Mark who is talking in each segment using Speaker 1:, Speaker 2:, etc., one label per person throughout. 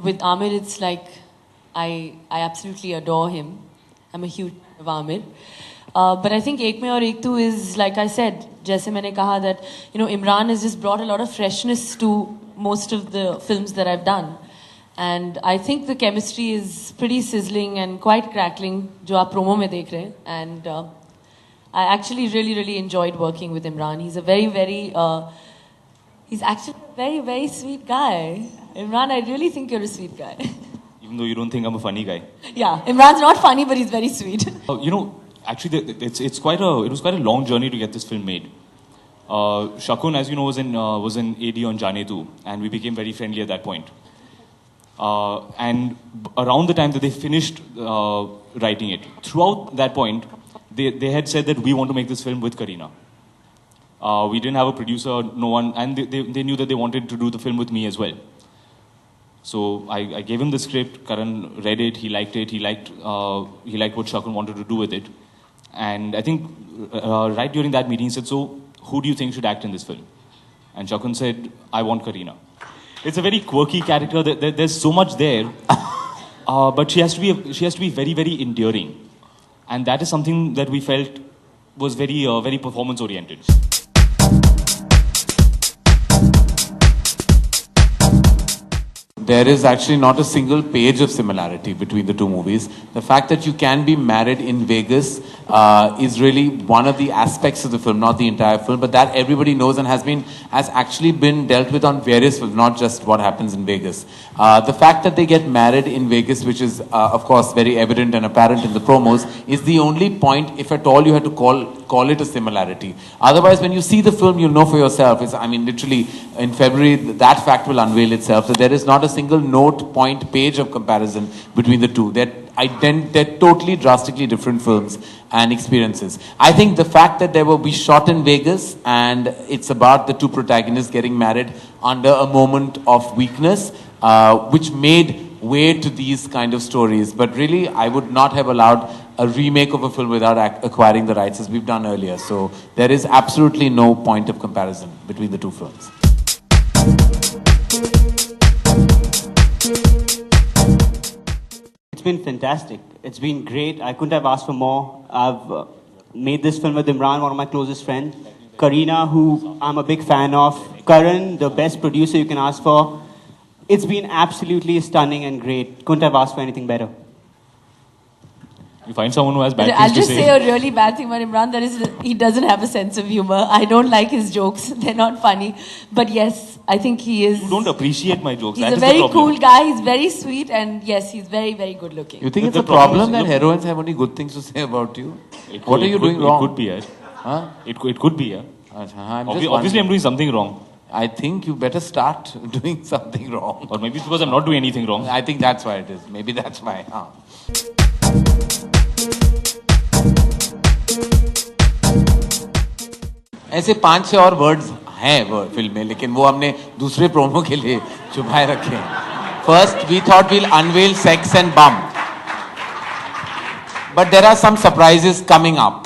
Speaker 1: with Amir, it's like I absolutely adore him. I'm a huge fan of Amir. But I think Main Aur Ekk Tu is, like I said, jaise maine kaha that, Imran has just brought a lot of freshness to most of the films that I've done. And I think the chemistry is pretty sizzling and quite crackling, jo aap promo mein dekh rahe hain. And I actually really enjoyed working with Imran. He's a he's actually a very sweet guy. Imran, I really think you're a sweet guy.
Speaker 2: Even though you don't think I'm a funny guy.
Speaker 1: Yeah, Imran's not funny, but he's very sweet.
Speaker 2: Actually, it was quite a long journey to get this film made. Shakun, as you know, was in AD on Jaane too, and we became very friendly at that point. And around the time that they finished writing it, throughout that point, they had said that we want to make this film with Kareena. We didn't have a producer, no one, and they knew that they wanted to do the film with me as well. So I gave him the script. Karan read it. He liked it. He liked what Shakun wanted to do with it. And I think right during that meeting, he said, "So who do you think should act in this film?" And Shakun said, "I want Kareena." It's a very quirky character. There's so much there, but she has to be very endearing, and that is something that we felt was very performance oriented.
Speaker 3: There is actually not a single page of similarity between the two movies. The fact that you can be married in Vegas is really one of the aspects of the film, not the entire film, but that everybody knows and has actually been dealt with on various films, not just what happens in Vegas. The fact that they get married in Vegas, which is of course very evident and apparent in the promos, is the only point, if at all, you had to call it a similarity. Otherwise, when you see the film, you'll know for yourself. Literally in February, that fact will unveil itself. So there is not a single note, point, page of comparison between the two. They're totally drastically different films and experiences. I think the fact that we shot in Vegas and it's about the two protagonists getting married under a moment of weakness, which made way to these kind of stories. But really, I would not have allowed a remake of a film without acquiring the rights as we've done earlier. So there is absolutely no point of comparison between the two films.
Speaker 4: It's been fantastic. It's been great. I couldn't have asked for more. I've made this film with Imran, one of my closest friends. Kareena, who I'm a big fan of. Karan, the best producer you can ask for. It's been absolutely stunning and great. Couldn't have asked for anything better.
Speaker 2: You find someone who has bad
Speaker 1: I'll
Speaker 2: things to
Speaker 1: just
Speaker 2: say.
Speaker 1: say a really bad thing about Imran, that is, he doesn't have a sense of humor. I don't like his jokes. They're not funny. But yes, I think he is...
Speaker 2: You don't appreciate my jokes.
Speaker 1: He's a very cool guy. He's very sweet. And yes, he's very good looking.
Speaker 3: You think it's a problem that heroines have only good things to say about you? What are you doing wrong?
Speaker 2: It could be, yeah.
Speaker 3: Huh?
Speaker 2: It could be, yeah. Obviously, I'm doing something wrong.
Speaker 3: I think you better start doing something wrong.
Speaker 2: Or maybe it's because I'm not doing anything wrong.
Speaker 3: I think that's why it is. Maybe that's why. ऐसे 5-6 और words हैं film में, लेकिन वो हमने दूसरे promo के लिए छुपाए रखे हैं. First, we thought we'll unveil sex and bum, but there are some surprises coming up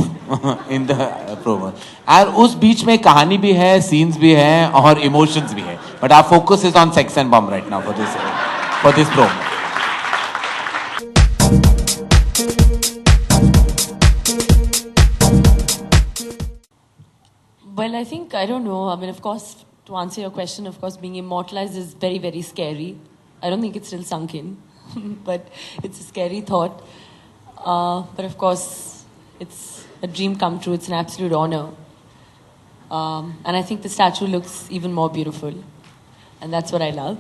Speaker 3: in the promo. और उस बीच में कहानी भी है, scenes भी हैं और emotions भी हैं. But our focus is on sex and bum right now for this promo.
Speaker 1: Well, I think, I don't know. Of course, to answer your question, of course, being immortalized is very scary. I don't think it's still sunk in, but it's a scary thought. But of course, it's a dream come true. It's an absolute honor. And I think the statue looks even more beautiful. And that's what I love.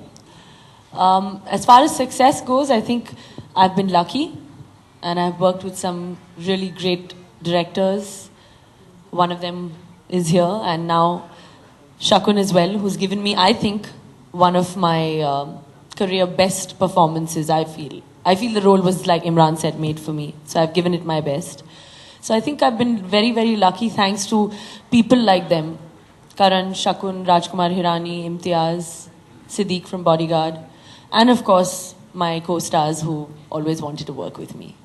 Speaker 1: As far as success goes, I think I've been lucky. And I've worked with some really great directors. One of them is here, and now Shakun as well, who's given me, I think, one of my career best performances, I feel. I feel the role was, like Imran said, made for me. So I've given it my best. So I think I've been very lucky thanks to people like them. Karan, Shakun, Rajkumar Hirani, Imtiaz, Siddiq from Bodyguard, and of course my co-stars who always wanted to work with me.